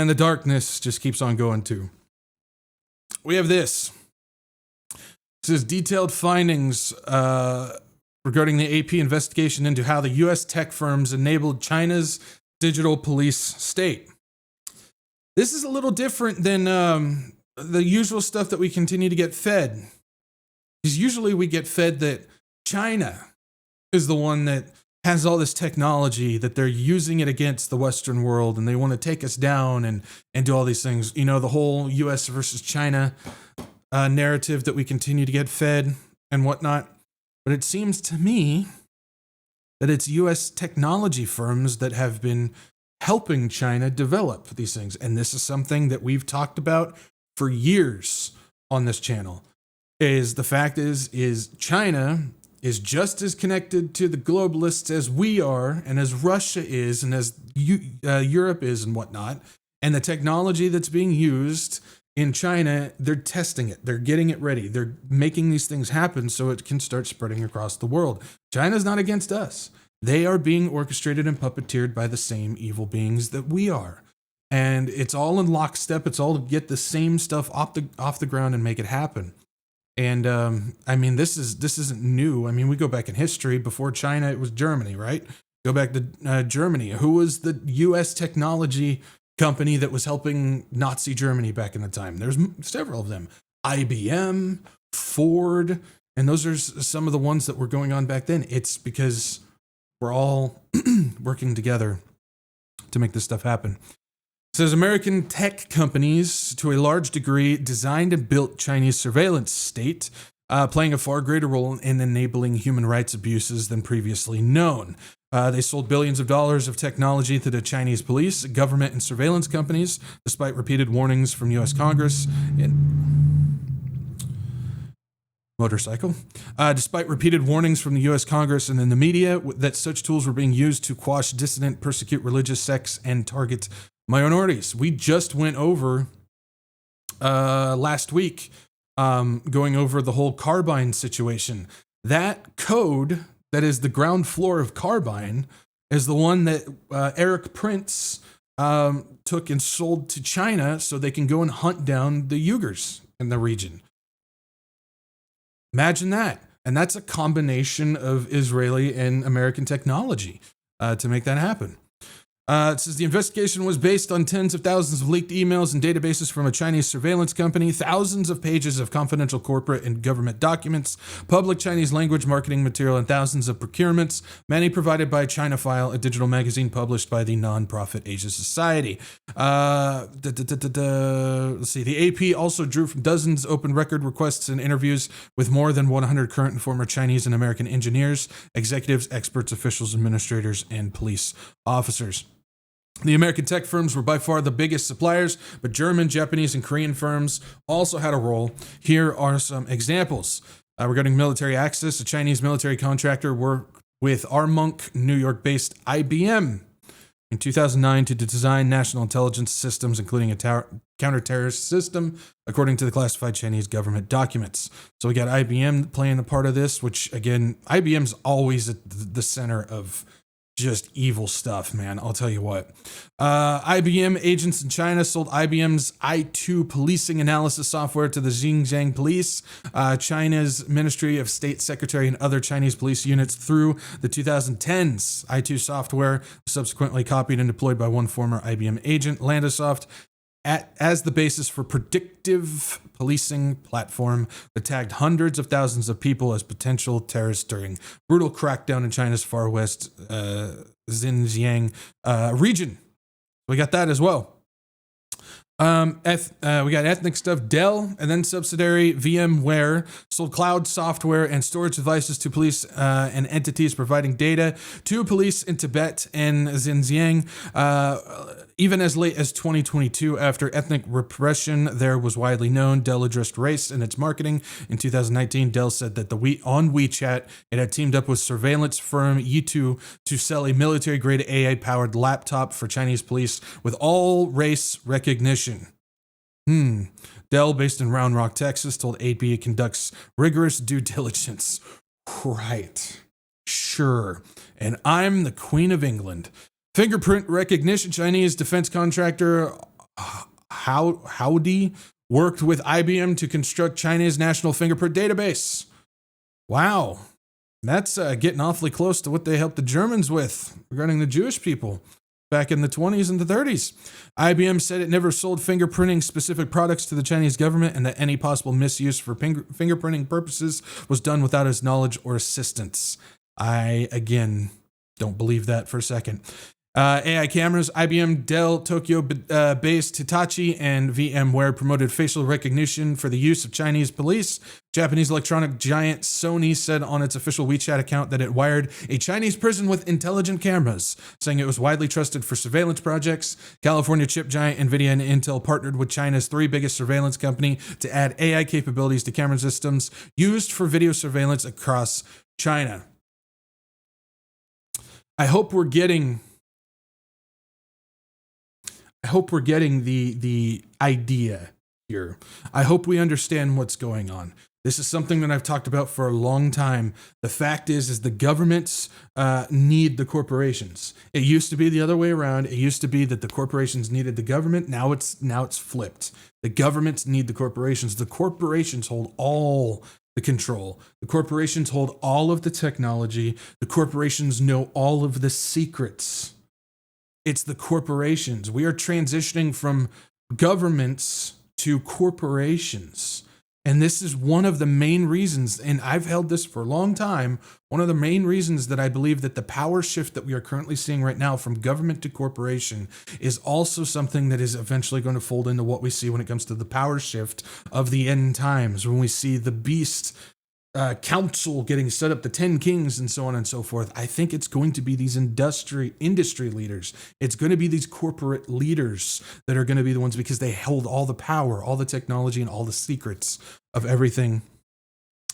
And the darkness just keeps on going too. We have this. It says detailed findings regarding the AP investigation into how the U.S. tech firms enabled China's digital police state. This is a little different than the usual stuff that we continue to get fed. Because usually we get fed that China is the one that has all this technology, that they're using it against the Western world and they want to take us down and do all these things. You know, the whole U.S. versus China narrative that we continue to get fed and whatnot. But it seems to me that it's U.S. technology firms that have been helping China develop these things. And this is something that we've talked about for years on this channel. Is the fact is China is just as connected to the globalists as we are, and as Russia is, and as Europe is, and whatnot. And the technology that's being used in China, they're testing it. They're getting it ready. They're making these things happen so it can start spreading across the world. China's not against us. They are being orchestrated and puppeteered by the same evil beings that we are. And it's all in lockstep. It's all to get the same stuff off the ground and make it happen. And I mean, this isn't new. I mean, we go back in history. Before China, it was Germany, right? Go back to Germany. Who was the U.S. technology company that was helping Nazi Germany back in the time? There's several of them. IBM, Ford, and those are some of the ones that were going on back then. It's because we're all working together to make this stuff happen. It says American tech companies, to a large degree, designed and built Chinese surveillance state, playing a far greater role in enabling human rights abuses than previously known. They sold billions of dollars of technology to the Chinese police, government, and surveillance companies, despite repeated warnings from U.S. Congress. Despite repeated warnings from the U.S. Congress and in the media that such tools were being used to quash dissident, persecute religious sects, and target minorities. We just went over last week, going over the whole Carbine situation. That code that is the ground floor of Carbine is the one that Eric Prince took and sold to China so they can go and hunt down the Uyghurs in the region. Imagine that. And that's a combination of Israeli and American technology to make that happen. It says the investigation was based on tens of thousands of leaked emails and databases from a Chinese surveillance company, thousands of pages of confidential corporate and government documents, public Chinese language marketing material, and thousands of procurements, many provided by ChinaFile, a digital magazine published by the nonprofit Asia Society. Let's see. The AP also drew from dozens open record requests and interviews with more than 100 current and former Chinese and American engineers, executives, experts, officials, administrators, and police officers. The American tech firms were by far the biggest suppliers, but German, Japanese, and Korean firms also had a role. Here are some examples. Regarding military access, a Chinese military contractor worked with Armonk, New York-based IBM in 2009 to design national intelligence systems, including a counter-terrorist system, according to the classified Chinese government documents. So we got IBM playing a part of this, which, again, IBM's always at the center of just evil stuff, man. I'll tell you what. IBM agents in China sold IBM's I2 policing analysis software to the Xinjiang police, China's Ministry of State Secretary, and other Chinese police units through the 2010s. I2 software was subsequently copied and deployed by one former IBM agent, Landasoft, as the basis for predictive policing platform that tagged hundreds of thousands of people as potential terrorists during brutal crackdown in China's far west Xinjiang region. We got that as well. We got ethnic stuff. Dell and then subsidiary VMware sold cloud software and storage devices to police and entities providing data to police in Tibet and Xinjiang. Even as late as 2022, after ethnic repression there was widely known, Dell addressed race in its marketing. In 2019, Dell said that on WeChat, it had teamed up with surveillance firm Yitu to sell a military-grade AI-powered laptop for Chinese police with all race recognition. Dell, based in Round Rock, Texas, told AP it conducts rigorous due diligence. Right. Sure. And I'm the Queen of England. Fingerprint recognition. Chinese defense contractor Howdy worked with IBM to construct China's national fingerprint database. Wow. That's getting awfully close to what they helped the Germans with regarding the Jewish people back in the 20s and the 30s. IBM said it never sold fingerprinting specific products to the Chinese government and that any possible misuse for fingerprinting purposes was done without his knowledge or assistance. I, again, don't believe that for a second. AI cameras, IBM, Dell, Tokyo-based Hitachi, and VMware promoted facial recognition for the use of Chinese police. Japanese electronic giant Sony said on its official WeChat account that it wired a Chinese prison with intelligent cameras, saying it was widely trusted for surveillance projects. California chip giant NVIDIA and Intel partnered with China's 3 biggest surveillance company to add AI capabilities to camera systems used for video surveillance across China. I hope we're getting the idea here. I hope we understand what's going on. This is something that I've talked about for a long time. The fact is the governments need the corporations. It used to be the other way around. It used to be that the corporations needed the government. Now it's flipped. The governments need the corporations. The corporations hold all the control. The corporations hold all of the technology. The corporations know all of the secrets. It's the corporations. We are transitioning from governments to corporations. And this is one of the main reasons, and I've held this for a long time, one of the main reasons that I believe that the power shift that we are currently seeing right now from government to corporation is also something that is eventually going to fold into what we see when it comes to the power shift of the end times, when we see the beast council getting set up, the 10 kings and so on and so forth. I think it's going to be these industry leaders. It's going to be these corporate leaders that are going to be the ones, because they hold all the power, all the technology, and all the secrets of everything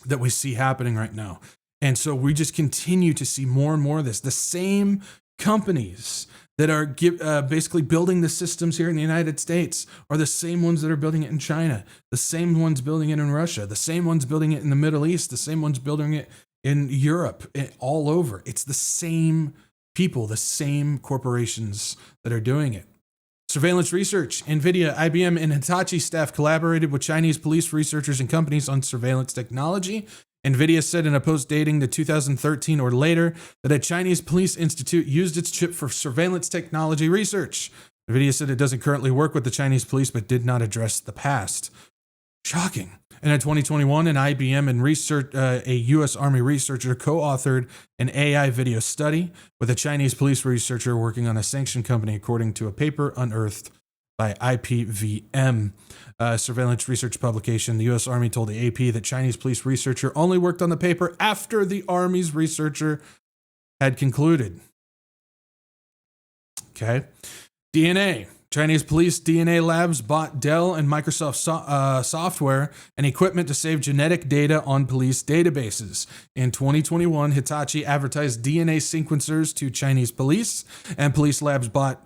that we see happening right now. And so we just continue to see more and more of this. The same companies that are basically building the systems here in the United States are the same ones that are building it in China, the same ones building it in Russia, the same ones building it in the Middle East, the same ones building it in Europe, all over. It's the same people, the same corporations that are doing it. Surveillance research. NVIDIA, IBM, and Hitachi staff collaborated with Chinese police researchers and companies on surveillance technology. NVIDIA said in a post dating to 2013 or later that a Chinese police institute used its chip for surveillance technology research. NVIDIA said it doesn't currently work with the Chinese police, but did not address the past. Shocking. And in 2021, an IBM and a U.S. Army researcher co-authored an AI video study with a Chinese police researcher working on a sanctioned company, according to a paper unearthed by IPVM, surveillance research publication. The U.S. Army told the AP that Chinese police researcher only worked on the paper after the Army's researcher had concluded. Okay. DNA. Chinese police DNA labs bought Dell and Microsoft software and equipment to save genetic data on police databases. In 2021, Hitachi advertised DNA sequencers to Chinese police, and police labs bought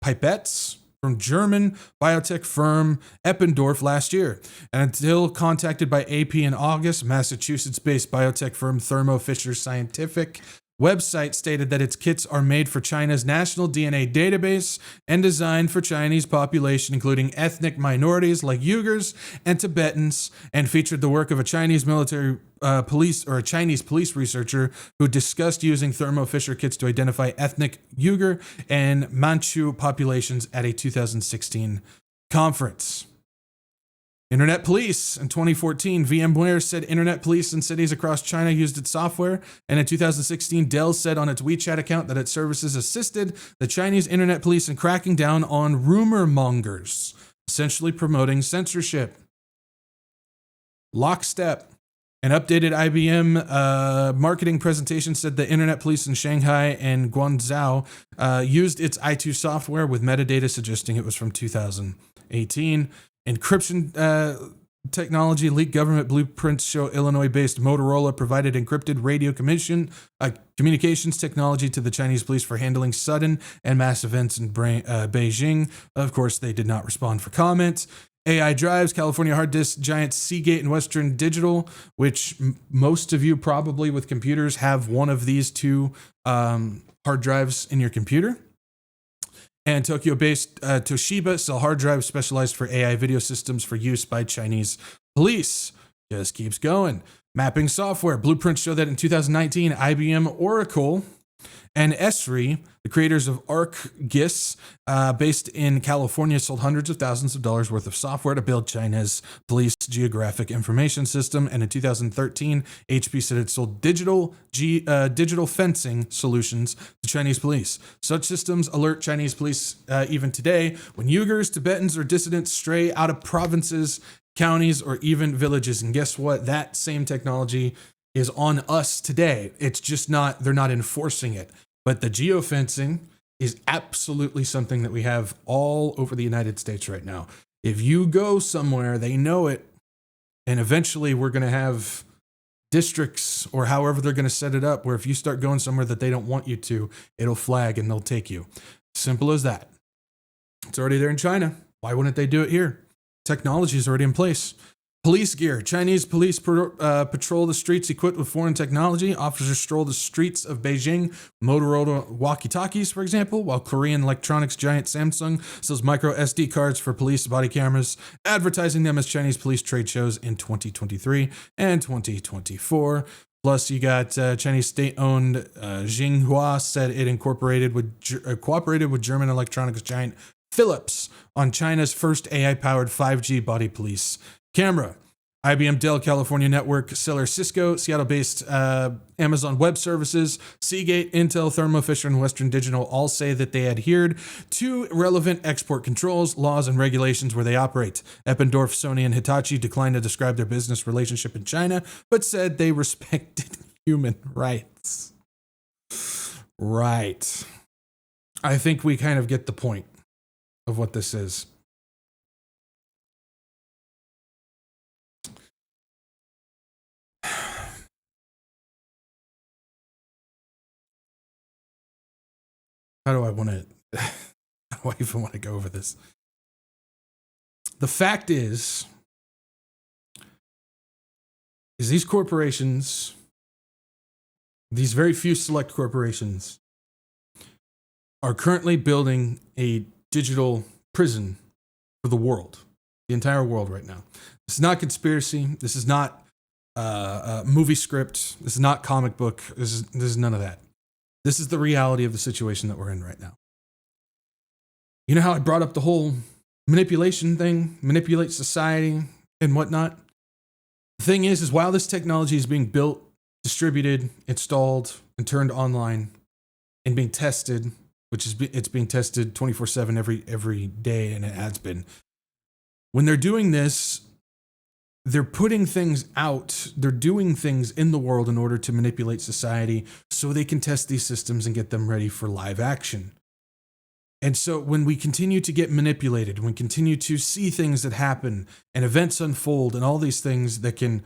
pipettes from German biotech firm Eppendorf last year. And until contacted by AP in August, Massachusetts-based biotech firm Thermo Fisher Scientific website stated that its kits are made for China's national DNA database and designed for Chinese population, including ethnic minorities like Uyghurs and Tibetans, and featured the work of a Chinese military police or a Chinese police researcher who discussed using Thermo Fisher kits to identify ethnic Uyghur and Manchu populations at a 2016 conference. Internet police. In 2014, VMware said internet police in cities across China used its software. And in 2016, Dell said on its WeChat account that its services assisted the Chinese internet police in cracking down on rumor mongers, essentially promoting censorship. Lockstep. An updated IBM marketing presentation said the internet police in Shanghai and Guangzhou used its i2 software with metadata suggesting it was from 2018. Encryption technology. Leaked government blueprints show Illinois-based Motorola provided encrypted radio communications technology to the Chinese police for handling sudden and mass events in Beijing. Of course, they did not respond for comment. AI drives. California hard disk giant Seagate and Western Digital, which most of you probably with computers have one of these two hard drives in your computer. And Tokyo-based Toshiba sell hard drives specialized for AI video systems for use by Chinese police. Just keeps going. Mapping software. Blueprints show that in 2019, IBM, Oracle, and Esri, the creators of ArcGIS, based in California, sold hundreds of thousands of dollars worth of software to build China's police geographic information system. And in 2013, HP said it sold digital fencing solutions to Chinese police. Such systems alert Chinese police even today when Uyghurs, Tibetans, or dissidents stray out of provinces, counties, or even villages. And guess what? That same technology is on us today. It's just they're not enforcing it. But the geofencing is absolutely something that we have all over the United States right now. If you go somewhere, they know it. And eventually we're going to have districts or however they're going to set it up where if you start going somewhere that they don't want you to, it'll flag and they'll take you. Simple as that. It's already there in China. Why wouldn't they do it here? Technology is already in place. Police gear. Chinese police patrol the streets equipped with foreign technology. Officers stroll the streets of Beijing, Motorola walkie-talkies, for example, while Korean electronics giant Samsung sells micro SD cards for police body cameras, advertising them as Chinese police trade shows in 2023 and 2024. Plus, you got Chinese state-owned Xinhua said it cooperated with German electronics giant Philips on China's first AI-powered 5G body police camera. IBM, Dell, California network seller Cisco, Seattle-based Amazon Web Services, Seagate, Intel, Thermo Fisher, and Western Digital all say that they adhered to relevant export controls, laws, and regulations where they operate. Eppendorf, Sony, and Hitachi declined to describe their business relationship in China, but said they respected human rights. Right. I think we kind of get the point of what this is. How do I even want to go over this? The fact is these corporations, these very few select corporations, are currently building a digital prison for the world, the entire world right now. This is not conspiracy. This is not a movie script. This is not comic book. This is none of that. This is the reality of the situation that we're in right now. You know how I brought up the whole manipulation thing, manipulate society and whatnot? The thing is while this technology is being built, distributed, installed, and turned online and being tested, it's being tested 24/7 every day, and it has been. When they're doing this, they're putting things out, they're doing things in the world in order to manipulate society so they can test these systems and get them ready for live action. And so when we continue to get manipulated, when we continue to see things that happen and events unfold and all these things that can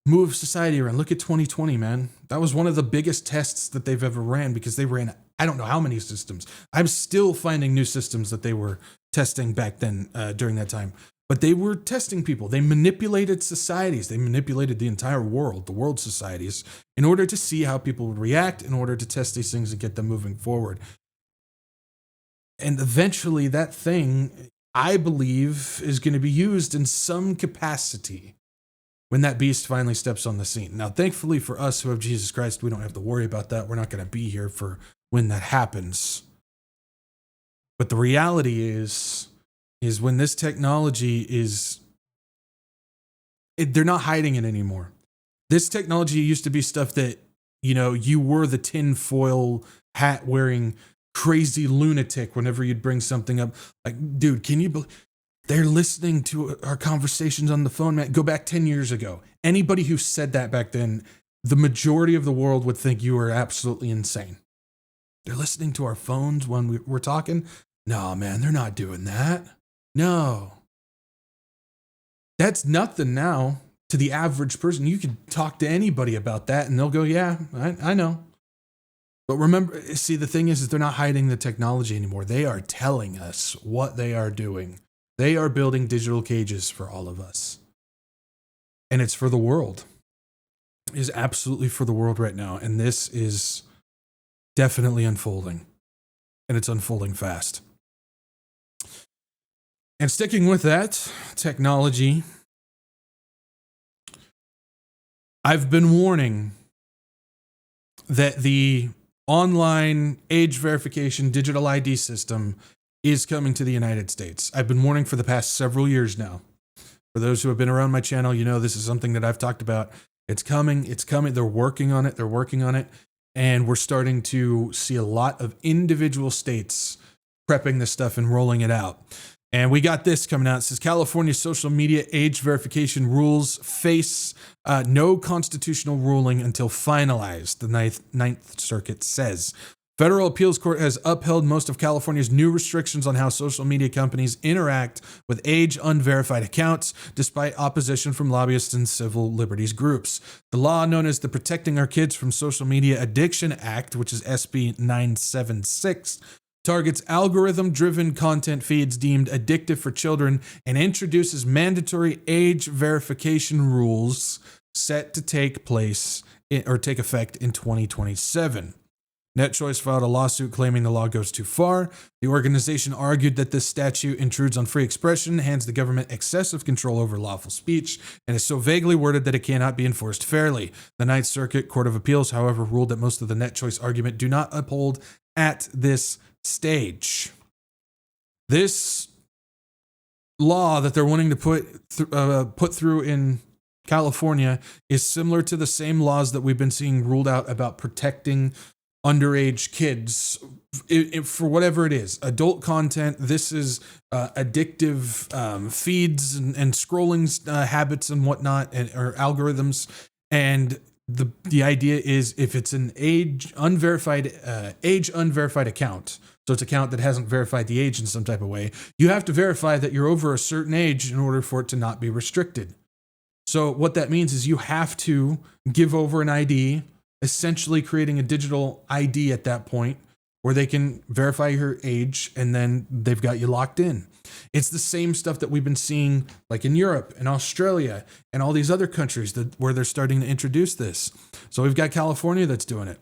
move society around. Look at 2020, man. That was one of the biggest tests that they've ever ran because they ran, I don't know how many systems. I'm still finding new systems that they were testing back then during that time. But they were testing people. They manipulated societies. They manipulated the entire world, the world societies, in order to see how people would react, in order to test these things and get them moving forward. And eventually that thing, I believe, is going to be used in some capacity when that beast finally steps on the scene. Now, thankfully for us who have Jesus Christ, we don't have to worry about that. We're not going to be here for when that happens. But the reality is when this technology is, they're not hiding it anymore. This technology used to be stuff that, you know, you were the tinfoil hat wearing crazy lunatic whenever you'd bring something up. Like, dude, can you believe they're listening to our conversations on the phone, man? Go back 10 years ago. Anybody who said that back then, the majority of the world would think you were absolutely insane. They're listening to our phones when we're talking. No, man, they're not doing that. No. That's nothing now to the average person. You can talk to anybody about that and they'll go, yeah, I know. But remember, see, the thing is they're not hiding the technology anymore. They are telling us what they are doing. They are building digital cages for all of us. And it's for the world. It is absolutely for the world right now. And this is definitely unfolding. and it's unfolding fast. And sticking with that technology, I've been warning that the online age verification digital ID system is coming to the United States. I've been warning for the past several years now. For those who have been around my channel, you know this is something that I've talked about. It's coming. It's coming. They're working on it. They're working on it. And we're starting to see a lot of individual states prepping this stuff and rolling it out. And we got this coming out. It says California social media age verification rules face no constitutional ruling until finalized, the Ninth Circuit says. Federal Appeals Court has upheld most of California's new restrictions on how social media companies interact with age unverified accounts, despite opposition from lobbyists and civil liberties groups. The law known as the Protecting Our Kids from Social Media Addiction Act, which is SB 976, targets algorithm-driven content feeds deemed addictive for children and introduces mandatory age verification rules set to take effect in 2027. NetChoice filed a lawsuit claiming the law goes too far. The organization argued that this statute intrudes on free expression, hands the government excessive control over lawful speech, and is so vaguely worded that it cannot be enforced fairly. The Ninth Circuit Court of Appeals, however, ruled that most of the NetChoice argument do not uphold at this stage. This law that they're wanting to put through in California is similar to the same laws that we've been seeing ruled out about protecting underage kids for whatever it is. Adult content. This is addictive feeds and scrolling habits and whatnot, or algorithms. And the idea is if it's an age unverified account, so it's an account that hasn't verified the age in some type of way, you have to verify that you're over a certain age in order for it to not be restricted. So what that means is you have to give over an ID, essentially creating a digital ID at that point where they can verify your age, and then they've got you locked in. It's the same stuff that we've been seeing like in Europe and Australia and all these other countries where they're starting to introduce this. So we've got California that's doing it.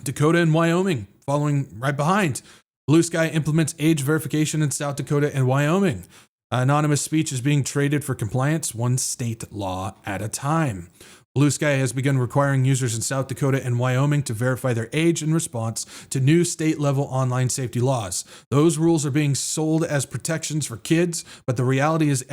Dakota and Wyoming following right behind. Bluesky implements age verification in South Dakota and Wyoming. Anonymous speech is being traded for compliance, one state law at a time. Bluesky has begun requiring users in South Dakota and Wyoming to verify their age in response to new state-level online safety laws. Those rules are being sold as protections for kids, but the reality is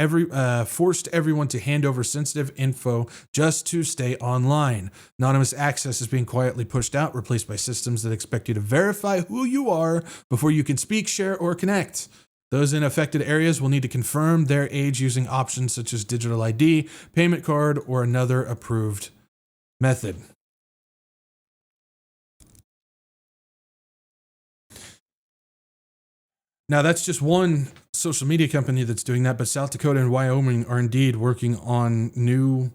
forced everyone to hand over sensitive info just to stay online. Anonymous access is being quietly pushed out, replaced by systems that expect you to verify who you are before you can speak, share, or connect. Those in affected areas will need to confirm their age using options such as digital ID, payment card, or another approved method. Now, that's just one social media company that's doing that, but South Dakota and Wyoming are indeed working on new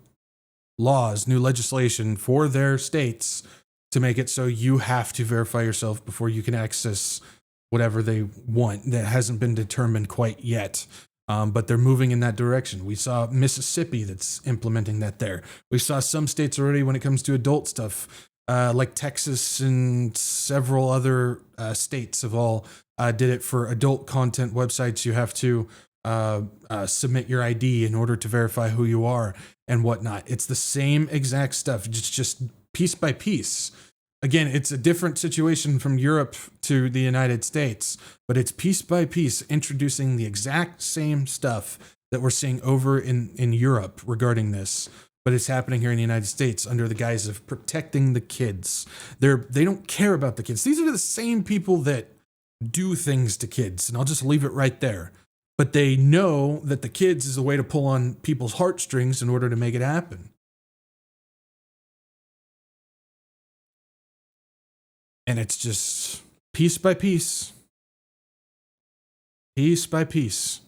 laws, new legislation for their states to make it so you have to verify yourself before you can access whatever they want. That hasn't been determined quite yet, but they're moving in that direction. We saw Mississippi that's implementing that there. We saw some states already when it comes to adult stuff, like Texas and several other states have all did it for adult content websites. You have to submit your ID in order to verify who you are and whatnot. It's the same exact stuff, just piece by piece. Again, it's a different situation from Europe to the United States, but it's piece by piece introducing the exact same stuff that we're seeing over in Europe regarding this, but it's happening here in the United States under the guise of protecting the kids. They don't care about the kids. These are the same people that do things to kids, and I'll just leave it right there. But they know that the kids is a way to pull on people's heartstrings in order to make it happen. And it's just piece by piece. Piece by piece.